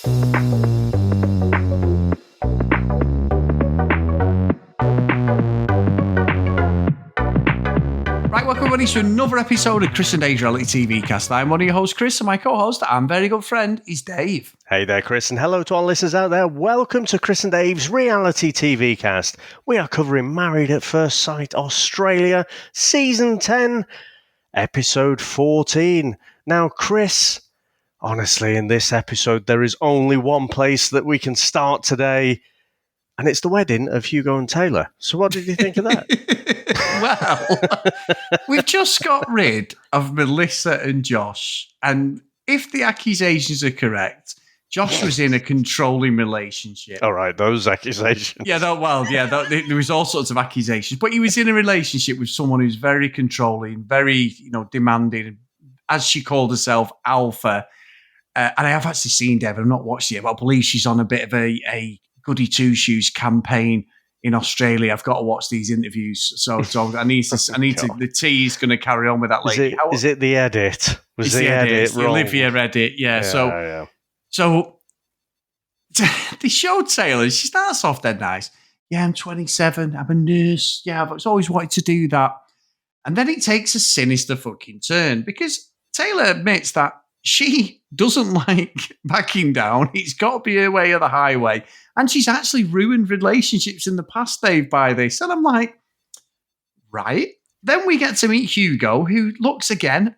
Right, welcome everybody to another episode of Chris and Dave's Reality TV Cast. I'm one of your hosts, Chris, and my co-host and very good friend is Dave. Hey there, Chris, and hello to all listeners out there. Welcome to Chris and Dave's Reality TV Cast. We are covering Married at First Sight Australia, Season 10, Episode 14. Now, Chris, honestly, in this episode, there is only one place that we can start today, and it's the wedding of Hugo and Taylor. So what did you think of that? Well, we've just got rid of Melissa and Josh, and if the accusations are correct, Josh was in a controlling relationship. All right, those accusations. Yeah, there was all sorts of accusations, but he was in a relationship with someone who's very controlling, very, demanding, as she called herself, alpha. And I have actually seen Dev, I've not watched it, but I believe she's on a bit of a goody two-shoes campaign in Australia. I've got to watch these interviews, so I need to. The tea is going to carry on with that lady. Is it the edit? Was the edit wrong? The Olivia edit? Yeah. So they showed Taylor. She starts off dead nice. Yeah, I'm 27. I'm a nurse. Yeah, I've always wanted to do that. And then it takes a sinister fucking turn because Taylor admits that she doesn't like backing down. It's got to be her way or the highway. And she's actually ruined relationships in the past, Dave, by this. And I'm like, right. Then we get to meet Hugo, who looks again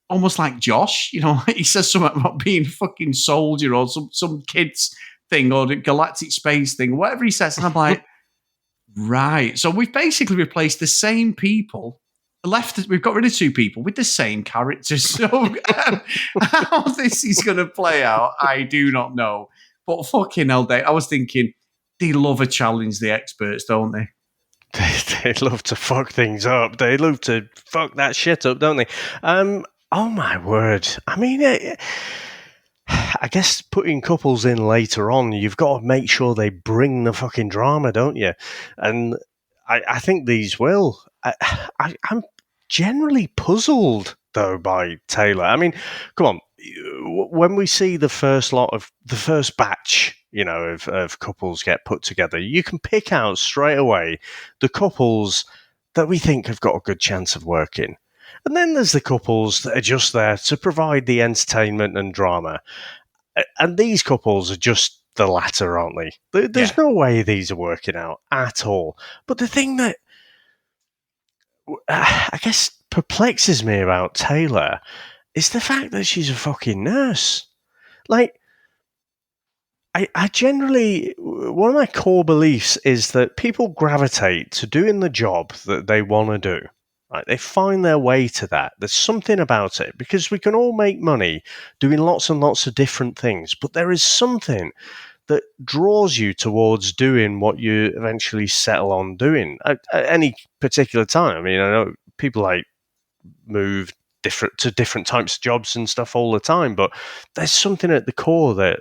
almost like Josh. He says something about being a fucking soldier or some kids thing or the galactic space thing, whatever he says. And I'm like, right. So we've basically replaced the same people. We've got rid of two people with the same characters. So how this is going to play out, I do not know. But fucking hell, I was thinking, they love a challenge, the experts, don't they? They love to fuck things up. They love to fuck that shit up, don't they? Oh my word. I mean, I guess putting couples in later on, you've got to make sure they bring the fucking drama, don't you? And I think these will. I'm generally puzzled, though, by Taylor. I mean, come on. When we see the first batch, of couples get put together, you can pick out straight away the couples that we think have got a good chance of working. And then there's the couples that are just there to provide the entertainment and drama. And these couples are just the latter, aren't they? There's no way these are working out at all. But the thing that I guess perplexes me about Taylor is the fact that she's a fucking nurse. Like, I generally, one of my core beliefs is that people gravitate to doing the job that they want to do. Right? They find their way to that. There's something about it because we can all make money doing lots and lots of different things, but there is something that draws you towards doing what you eventually settle on doing at any particular time. I mean, I know people move to different types of jobs and stuff all the time, but there's something at the core that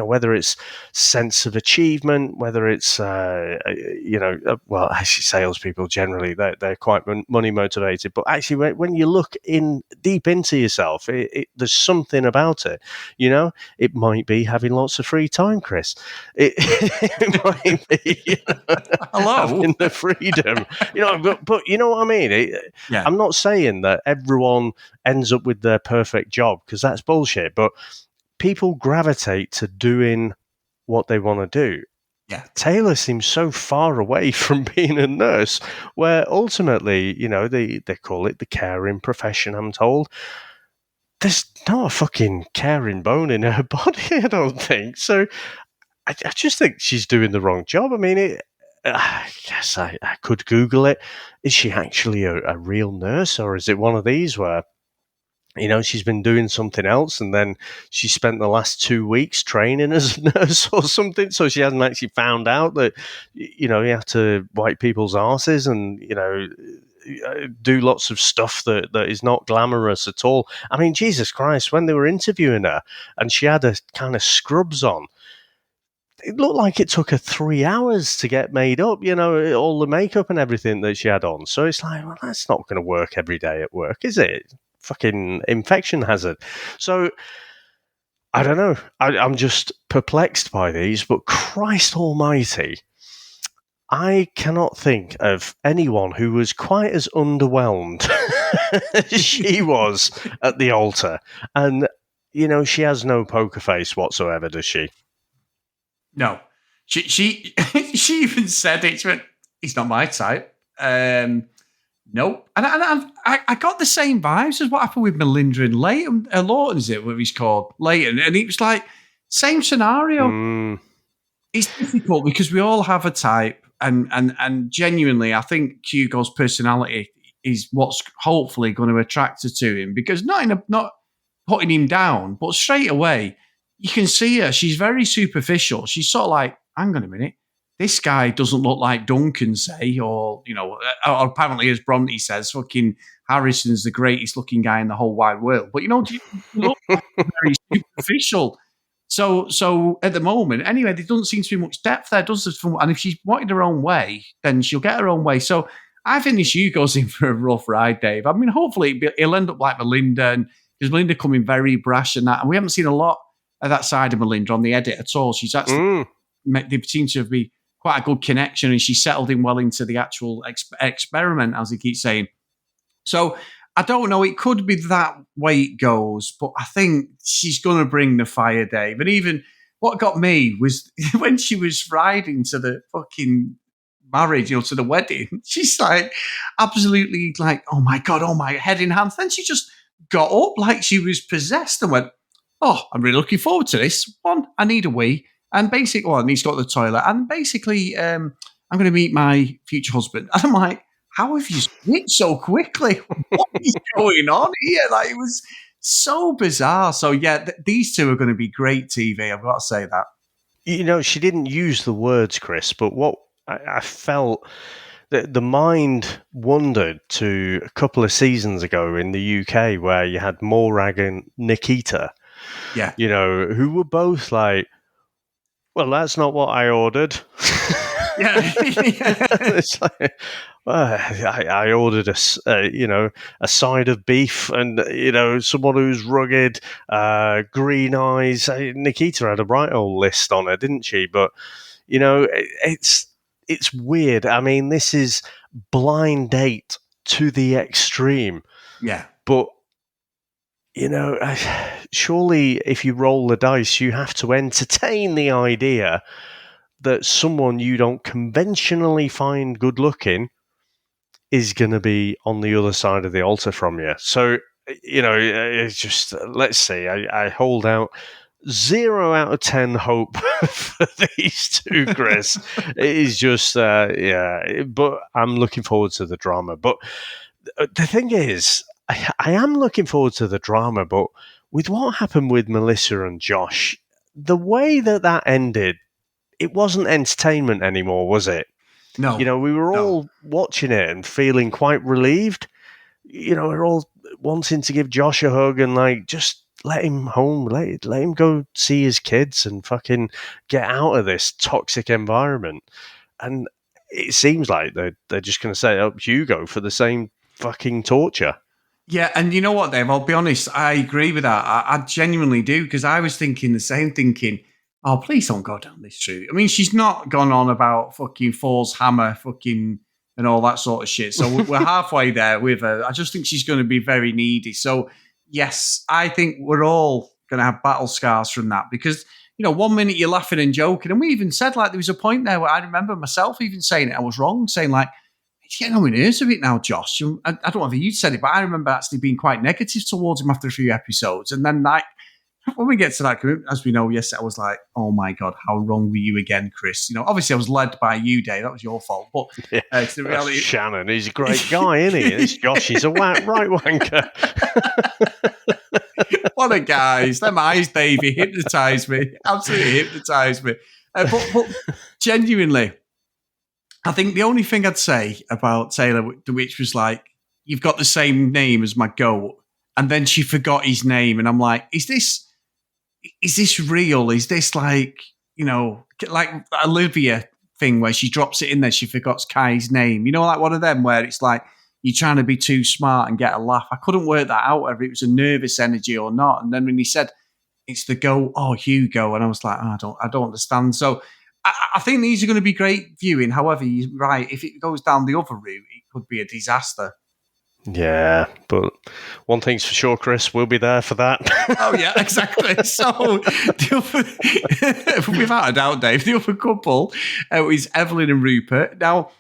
whether it's sense of achievement, whether it's actually salespeople generally they're quite money motivated, but actually when you look deep into yourself, there's something about it. It might be having lots of free time, Chris. It might be having the freedom, but you know what I mean. I'm not saying that everyone ends up with their perfect job because that's bullshit, but people gravitate to doing what they want to do. Yeah. Taylor seems so far away from being a nurse where ultimately, they call it the caring profession, I'm told. There's not a fucking caring bone in her body, I don't think. So I just think she's doing the wrong job. I mean, yes, I could Google it. Is she actually a real nurse, or is it one of these where, she's been doing something else and then she spent the last 2 weeks training as a nurse or something, so she hasn't actually found out that, you have to wipe people's arses and, do lots of stuff that is not glamorous at all. I mean, Jesus Christ, when they were interviewing her and she had a kind of scrubs on, it looked like it took her 3 hours to get made up, all the makeup and everything that she had on. So it's like, well, that's not going to work every day at work, is it? Fucking infection hazard. So I don't know. I'm just perplexed by these, but Christ almighty, I cannot think of anyone who was quite as underwhelmed as she was at the altar. And, she has no poker face whatsoever, does she? No. She she even said it. She went, he's not my type. Nope. And I got the same vibes as what happened with Melinda and Leighton. Lawton, is it what he's called? Leighton. And it was like, same scenario. It's difficult because we all have a type. And genuinely, I think Hugo's personality is what's hopefully going to attract her to him. Because not putting him down, but straight away, you can see her. She's very superficial. She's sort of like, hang on a minute. This guy doesn't look like Duncan, say, or apparently, as Bronte says, fucking Harrison's the greatest looking guy in the whole wide world. But you look like very superficial. So at the moment, anyway, there doesn't seem to be much depth there, does there? And if she wanted her own way, then she'll get her own way. So I think this Hugo's in for a rough ride, Dave. I mean, hopefully he'll end up like Melinda, because Melinda coming very brash and that, and we haven't seen a lot of that side of Melinda on the edit at all. She's actually they seem to be quite a good connection, and she settled in well into the actual experiment, as he keeps saying. So I don't know. It could be that way it goes, but I think she's going to bring the fire, Dave. And even what got me was when she was riding to the fucking marriage, to the wedding, she's like absolutely like, oh my God, oh my, head in hands. Then she just got up like she was possessed and went, oh, I'm really looking forward to this one. I need a wee. And basically, I need to go to the toilet. And basically, I'm going to meet my future husband. And I'm like, how have you switched so quickly? What is going on here? Like, it was so bizarre. So, yeah, these two are going to be great TV. I've got to say that. She didn't use the words, Chris, but what I felt, the mind wandered to a couple of seasons ago in the UK where you had Morag and Nikita, who were both like, well, that's not what I ordered. Yeah. It's like, well, I ordered a side of beef and, someone who's rugged, green eyes. Nikita had a right old list on her, didn't she? But, it's weird. I mean, this is blind date to the extreme. Yeah. But, surely if you roll the dice, you have to entertain the idea that someone you don't conventionally find good looking is going to be on the other side of the altar from you. So, it's just, let's see, I hold out 0 out of 10 hope for these two, Chris. It is just, but I'm looking forward to the drama. But the thing is, I am looking forward to the drama, but with what happened with Melissa and Josh, the way that ended, it wasn't entertainment anymore, was it? No. We were all watching it and feeling quite relieved. We're all wanting to give Josh a hug and like just let him home, let him go see his kids and fucking get out of this toxic environment. And it seems like they're just going to set up Hugo for the same fucking torture. Yeah, and you know what, Dave? I'll be honest, I agree with that. I genuinely do, because I was thinking the same, oh, please don't go down this route. I mean, she's not gone on about fucking Thor's hammer, fucking, and all that sort of shit. So we're halfway there with her. I just think she's going to be very needy. So, yes, I think we're all going to have battle scars from that, because, 1 minute you're laughing and joking. And we even said, like, there was a point there where I remember myself even saying it. I was wrong, saying, like, it's getting on my nerves a bit now, Josh. I don't know if you said it, but I remember actually being quite negative towards him after a few episodes. And then, like, when we get to that, as we know, yes, I was like, oh my God, how wrong were you again, Chris? Obviously I was led by you, Dave. That was your fault. But it's the reality. Shannon, he's a great guy, isn't he? This Josh, he's a right wanker. What a guy. Them eyes, Dave, he hypnotised me. Absolutely hypnotised me. But genuinely, I think the only thing I'd say about Taylor, which was like, you've got the same name as my goat. And then she forgot his name. And I'm like, is this real? Is this like Olivia thing where she drops it in there, she forgot Kai's name? Like one of them where it's like you're trying to be too smart and get a laugh. I couldn't work that out, whether it was a nervous energy or not. And then when he said, it's the go, oh, Hugo. And I was like, oh, I don't understand. So I think these are going to be great viewing. However, you're right. If it goes down the other route, it could be a disaster. Yeah, but one thing's for sure, Chris, we'll be there for that. Oh, yeah, exactly. So, without a doubt, Dave, the other couple is Evelyn and Rupert. Now,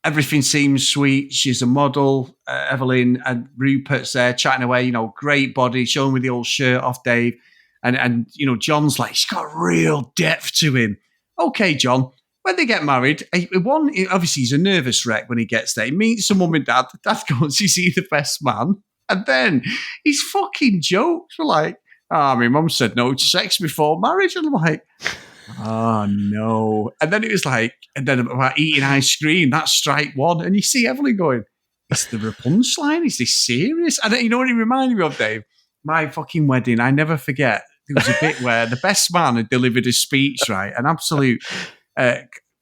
everything seems sweet. She's a model, Evelyn, and Rupert's there chatting away, great body, showing with the old shirt off, Dave. And John's like, he's got real depth to him. Okay, John. When they get married, obviously he's a nervous wreck when he gets there. He meets some mum and dad. Dad goes, is he the best man? And then his fucking jokes were like, my mum said no to sex before marriage. And I'm like, oh, no. And then it was like, and then about eating ice cream, that's strike one. And you see Evelyn going, is there a punchline? Is this serious? And you know what it reminded me of, Dave? My fucking wedding, I never forget. There was a bit where the best man had delivered a speech, right? An absolute...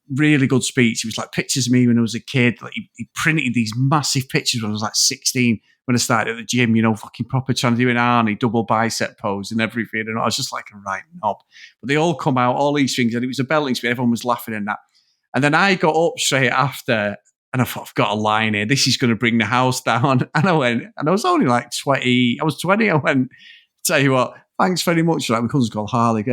really good speech. It was like pictures of me when I was a kid. Like he printed these massive pictures when I was like 16 when I started at the gym, fucking proper trying to do an Arnie double bicep pose and everything. And I was just like a right knob. But they all come out, all these things, and it was a belting speech. Everyone was laughing and that. And then I got up straight after and I thought, I've got a line here. This is going to bring the house down. And I went, and I was only like 20. I was 20. I went, tell you what, thanks very much. Like, my cousin's called Harley.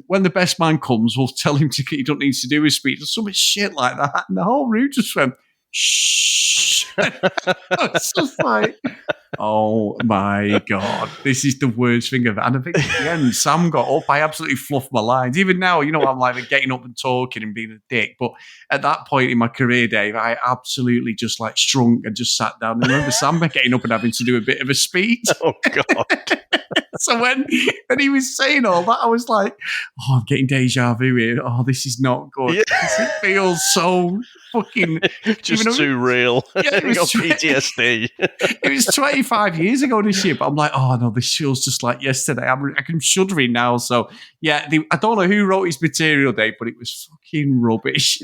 When the best man comes, we'll tell him he don't need to do his speech or some shit like that. And the whole room just went, shh. It's just like, oh my God, this is the worst thing ever. And I think at the end, Sam got up. I absolutely fluffed my lines. Even now, I'm like getting up and talking and being a dick. But at that point in my career, Dave, I absolutely just like shrunk and just sat down. And I remember Sam getting up and having to do a bit of a speech. Oh God. So when he was saying all that, I was like, oh, I'm getting deja vu here. Oh, this is not good. Yeah. It feels so fucking... just too real. Yeah, it was PTSD. It was 25 years ago this year, but I'm like, oh, no, this feels just like yesterday. I'm shuddering now. So, yeah, I don't know who wrote his material, Dave, but it was fucking rubbish.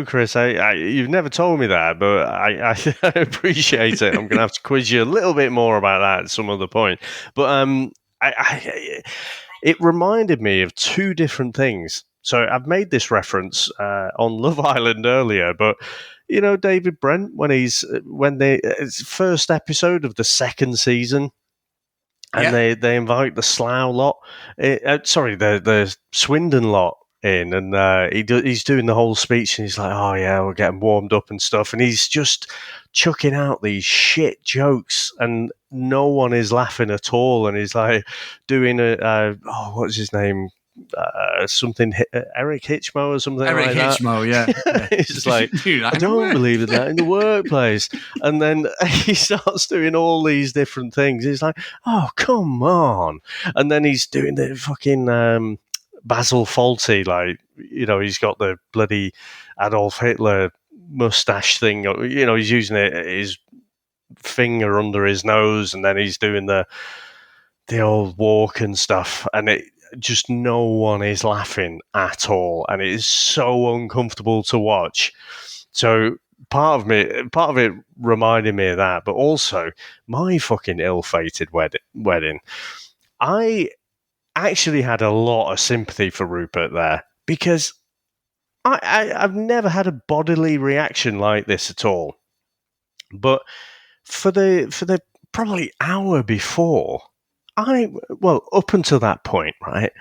Chris, you've never told me that, but I appreciate it. I'm going to have to quiz you a little bit more about that at some other point. But it reminded me of two different things. So I've made this reference on Love Island earlier, but David Brent when the first episode of the second season, and they invite the Slough lot, the Swindon lot in, and he's doing the whole speech, and he's like, oh yeah, we're getting warmed up and stuff, and he's just chucking out these shit jokes, and no one is laughing at all, and he's like doing what's his name? Something Eric Hitchmo or something Eric like Hitchmo, that. Yeah. It's like, I don't believe in that in the workplace. And then he starts doing all these different things. He's like, oh, come on. And then he's doing the fucking Basil Fawlty, like, he's got the bloody Adolf Hitler mustache thing. He's using his finger under his nose, and then he's doing the old walk and stuff. And just no one is laughing at all, and it is so uncomfortable to watch. So part of it reminded me of that, but also my fucking ill-fated wedding. I actually had a lot of sympathy for Rupert there, because I've never had a bodily reaction like this at all. But for the probably hour before, up until that point, right,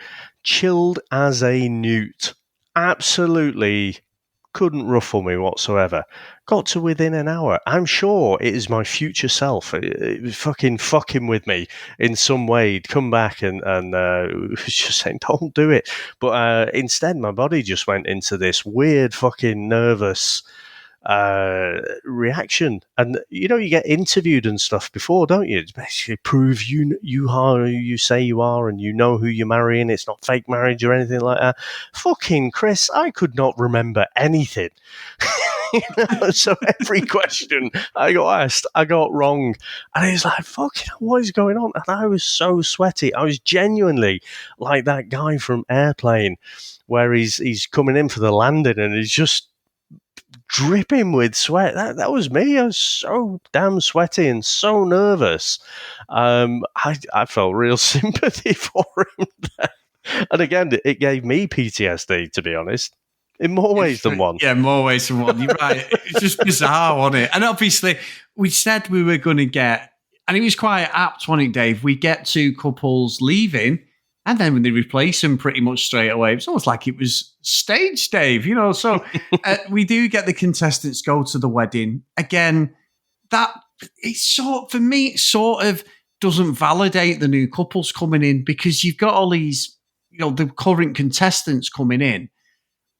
chilled as a newt. Absolutely couldn't ruffle me whatsoever. Got to within an hour. I'm sure it is my future self. It was fucking with me in some way. He'd come back and was just saying, don't do it. But instead, my body just went into this weird fucking nervous reaction. And you get interviewed and stuff before, don't you? It's basically prove you are who you say you are, and you know who you're marrying. It's not fake marriage or anything like that. Fucking Chris, I could not remember anything. So every question I got asked, I got wrong. And it's like, fucking, what is going on? And I was so sweaty. I was genuinely like that guy from Airplane, where he's coming in for the landing and he's just dripping with sweat. That was me. I was so damn sweaty and so nervous. I felt real sympathy for him there. And again, it gave me PTSD, to be honest, in more ways than one. Yeah, more ways than one. You're right. It's just bizarre, wasn't it? And obviously, we said we were going to get, and it was quite apt, wasn't it, Dave? We get two couples leaving, and then when they replace them pretty much straight away, it's almost like it was staged, Dave. So we do get the contestants go to the wedding. Again, for me, it sort of doesn't validate the new couples coming in, because you've got all these, the current contestants coming in.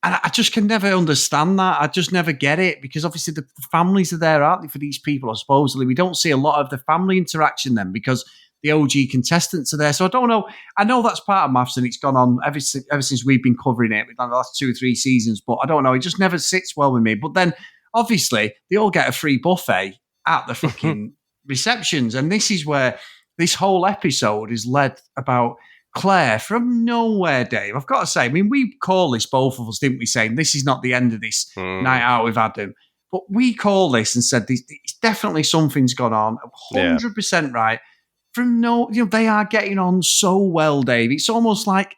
And I just can never understand that. I just never get it, because obviously the families are there, aren't they, for these people, or supposedly. We don't see a lot of the family interaction then, because the OG contestants are there. So I don't know. I know that's part of maths, and it's gone on ever since we've been covering it, the last 2 or 3 seasons. But I don't know. It just never sits well with me. But then, obviously, they all get a free buffet at the fucking receptions. And this is where this whole episode is led about Clare from nowhere, Dave. I've got to say, I mean, we call this, both of us, didn't we, saying this is not the end of this night out with Adam. But we call this and said, it's definitely something's gone on. 100% right. From they are getting on so well, Dave. It's almost like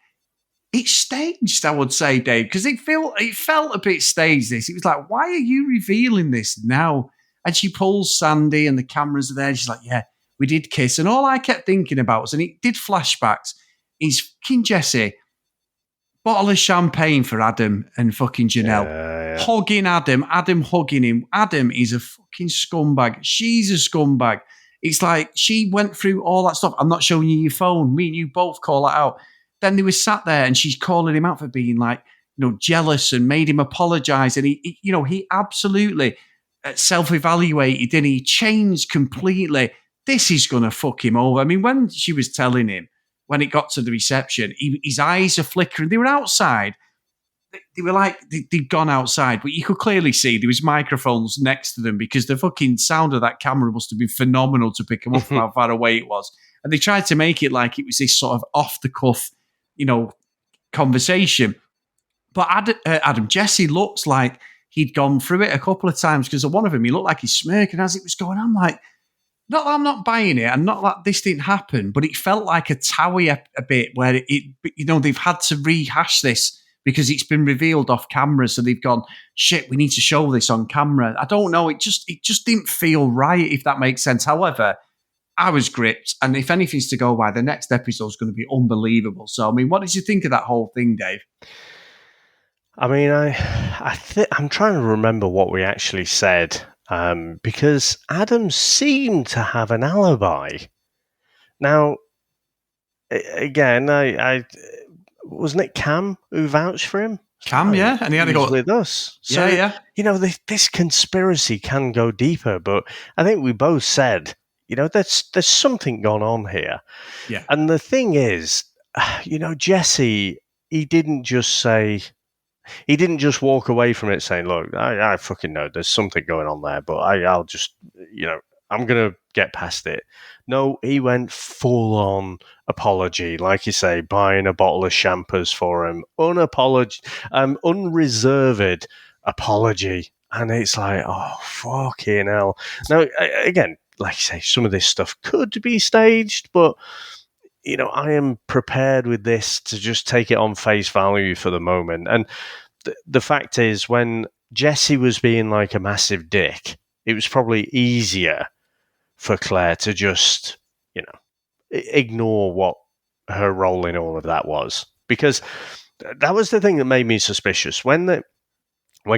it's staged, I would say, Dave, because it felt a bit staged, this. It was like, why are you revealing this now? And she pulls Sandy and the cameras are there. And she's like, yeah, we did kiss. And all I kept thinking about was, and it did flashbacks, is fucking Jesse, bottle of champagne for Adam and fucking Janelle, hugging Adam hugging him. Adam is a fucking scumbag. She's a scumbag. It's like she went through all that stuff. I'm not showing you your phone. Me and you both call that out. Then they were sat there and she's calling him out for being like, jealous, and made him apologize. And he absolutely self-evaluated and he changed completely. This is going to fuck him over. I mean, when she was telling him, when it got to the reception, his eyes are flickering. They were outside. They were like, they'd gone outside, but you could clearly see there was microphones next to them, because the fucking sound of that camera must have been phenomenal to pick them up from how far away it was. And they tried to make it like it was this sort of off-the-cuff, conversation. But Jesse looks like he'd gone through it a couple of times, because one of them, he looked like he's smirking as it was going on. I'm like, not that I'm not buying it, and not that this didn't happen, but it felt like a Towie a bit, where they've had to rehash this because it's been revealed off camera. So they've gone, shit, we need to show this on camera. I don't know. It just didn't feel right, if that makes sense. However, I was gripped, and if anything's to go by, the next episode is going to be unbelievable. So, I mean, what did you think of that whole thing, Dave? I mean, I'm trying to remember what we actually said. Because Adam seemed to have an alibi. Now, again, I wasn't it Cam who vouched for him? Cam, yeah, and he had to go with us. So, this conspiracy can go deeper, but I think we both said, there's something gone on here. Yeah. And the thing is, Jesse, he didn't just walk away from it saying, look, I fucking know there's something going on there, but I'll just, I'm going to get past it. No, he went full on apology, like you say, buying a bottle of champers for him, unreserved apology. And it's like, oh, fucking hell. Now, again, like you say, some of this stuff could be staged, but I am prepared with this to just take it on face value for the moment. And the fact is, when Jesse was being like a massive dick, it was probably easier for Claire to just, ignore what her role in all of that was. Because that was the thing that made me suspicious. When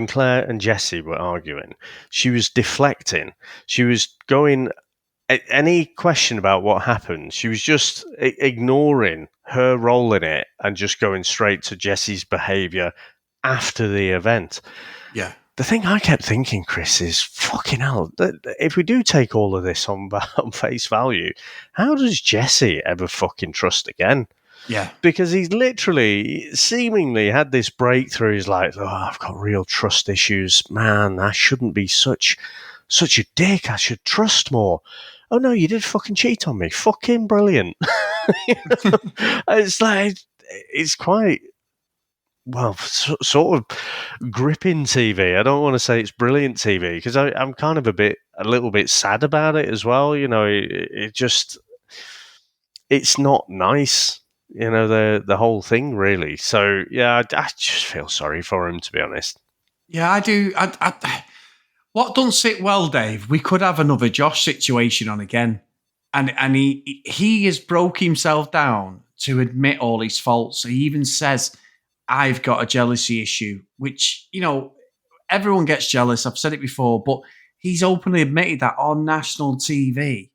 Claire and Jesse were arguing, she was deflecting. She was going... Any question about what happened, she was just ignoring her role in it and just going straight to Jesse's behaviour after the event. Yeah. The thing I kept thinking, Chris, is fucking hell, if we do take all of this on face value, how does Jesse ever fucking trust again? Yeah. Because he's literally, seemingly had this breakthrough. He's like, oh, I've got real trust issues. Man, I shouldn't be such a dick. I should trust more. Oh no, you did fucking cheat on me. Fucking brilliant. It's like, it's quite, well, sort of gripping TV. I don't want to say it's brilliant TV because I'm kind of a little bit sad about it as well. You know, it just, it's not nice. You know, the whole thing really. So yeah, I just feel sorry for him, to be honest. Yeah, I do. What doesn't sit well, Dave? We could have another Josh situation on again, and he has broke himself down to admit all his faults. He even says, "I've got a jealousy issue," which, you know, everyone gets jealous. I've said it before, but he's openly admitted that on national TV,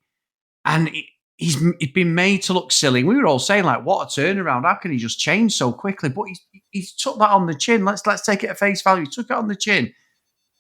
and he's been made to look silly. We were all saying, like, what a turnaround! How can he just change so quickly? But he's took that on the chin. Let's take it at face value. He took it on the chin.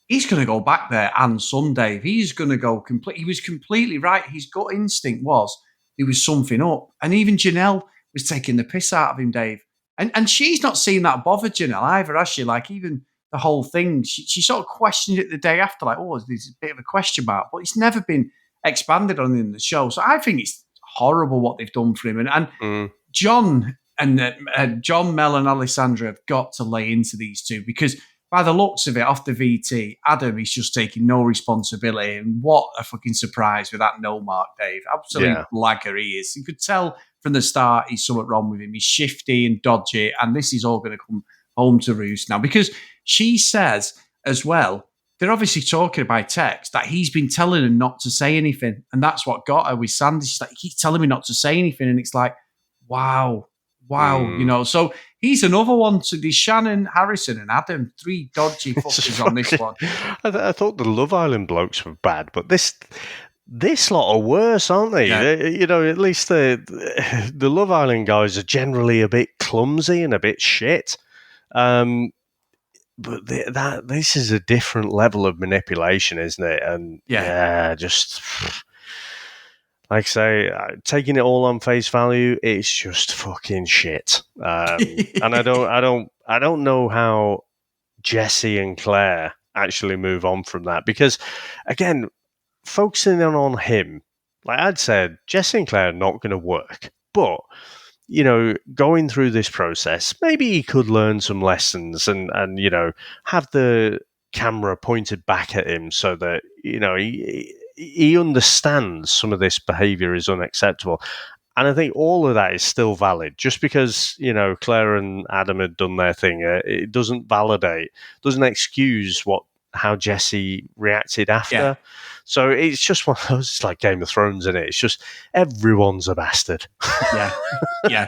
He's going to go back there and some, Dave. He's going to go complete. He was completely right. His gut instinct was there was something up. And even Janelle was taking the piss out of him, Dave. And she's not seen that bothered Janelle either, has she? Like, even the whole thing, she sort of questioned it the day after, like, oh, there's a bit of a question mark. But it's never been expanded on in the show. So I think it's horrible what they've done for him. And John and John, Mel and Alessandra have got to lay into these two, because by the looks of it, off the VT, Adam is just taking no responsibility. And what a fucking surprise with that no mark, Dave. Absolute blagger he is. You could tell from the start he's something wrong with him. He's shifty and dodgy, and this is all going to come home to roost now, because she says as well, they're obviously talking by text that he's been telling her not to say anything. And that's what got her with Sandy. She's like, he keeps telling me not to say anything. And it's like, wow, you know. So he's another one. So there's Shannon, Harrison, and Adam, three dodgy fuckers on this one. I thought the Love Island blokes were bad, but this lot are worse, aren't they? Yeah. You know, at least the Love Island guys are generally a bit clumsy and a bit shit. But this is a different level of manipulation, isn't it? And just like I say, taking it all on face value, it's just fucking shit. And I don't know how Jesse and Claire actually move on from that, because again, focusing on him, like I'd said, Jesse and Claire are not going to work, but you know, going through this process, maybe he could learn some lessons and you know, have the camera pointed back at him so that, you know, he understands some of this behavior is unacceptable. And I think all of that is still valid. Just because, you know, Claire and Adam had done their thing, it doesn't excuse how Jesse reacted after. Yeah. So it's just one of those, it's like Game of Thrones, isn't it? It's just everyone's a bastard. Yeah.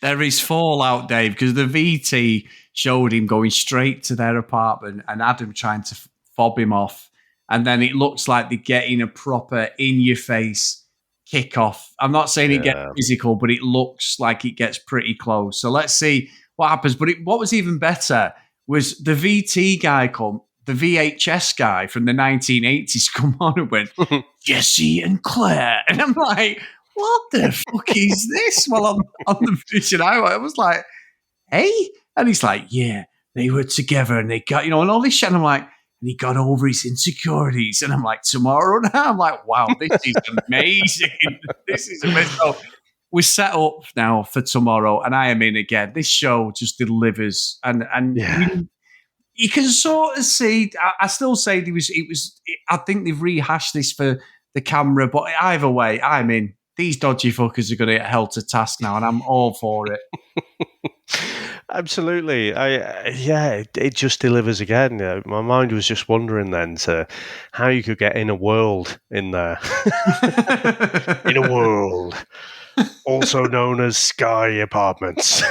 There is fallout, Dave, because the VT showed him going straight to their apartment and Adam trying to fob him off. And then it looks like they're getting a proper in-your-face kickoff. I'm not saying it gets physical, but it looks like it gets pretty close. So let's see what happens. But what was even better was the VT guy the VHS guy from the 1980s come on and went, Jesse and Claire. And I'm like, what the fuck is this? Well, on the vision, I was like, hey? And he's like, yeah, they were together and they got, you know, and all this shit. And I'm like, and he got over his insecurities. And I'm like, tomorrow now? I'm like, wow, this is amazing. This is amazing. So we're set up now for tomorrow, and I am in again. This show just delivers. And you can sort of see, I still say it was, I think they've rehashed this for the camera, but either way, I'm in. These dodgy fuckers are going to get held to task now, and I'm all for it. Absolutely. It just delivers again. My mind was just wondering then to how you could get in a world in there. In a world. Also known as Sky Apartments.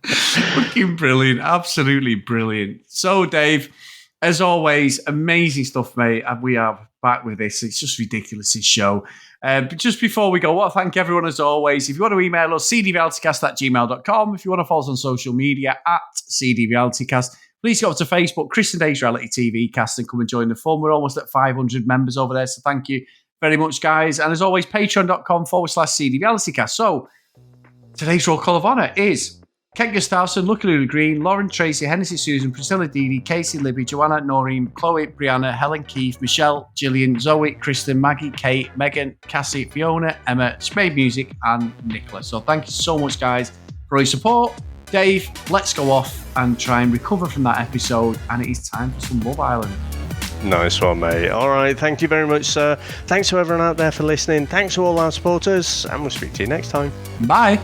Fucking brilliant. Absolutely brilliant. So, Dave, as always, amazing stuff, mate. And we are back with this. It's just ridiculous, this show. But just before we go, I want to thank everyone as always. If you want to email us, cdrealitycast@gmail.com. If you want to follow us on social media @cdrealitycast, please go up to Facebook, Chris and Dave's Reality TV Cast, and come and join the fun. We're almost at 500 members over there, so thank you very much, guys. And as always, patreon.com/cdrealitycast. So today's roll call of honour is Kent Gustafson, Lucky Lulu Green, Lauren Tracy, Hennessy Susan, Priscilla Didi, Casey Libby, Joanna, Noreen, Chloe, Brianna, Helen Keith, Michelle, Gillian, Zoe, Kristen, Maggie, Kate, Megan, Cassie, Fiona, Emma, Spade Music, and Nicola. So thank you so much, guys, for your support. Dave, let's go off and try and recover from that episode, and it is time for some Love Island. Nice one, mate. All right, thank you very much, sir. Thanks to everyone out there for listening. Thanks to all our supporters, and we'll speak to you next time. Bye.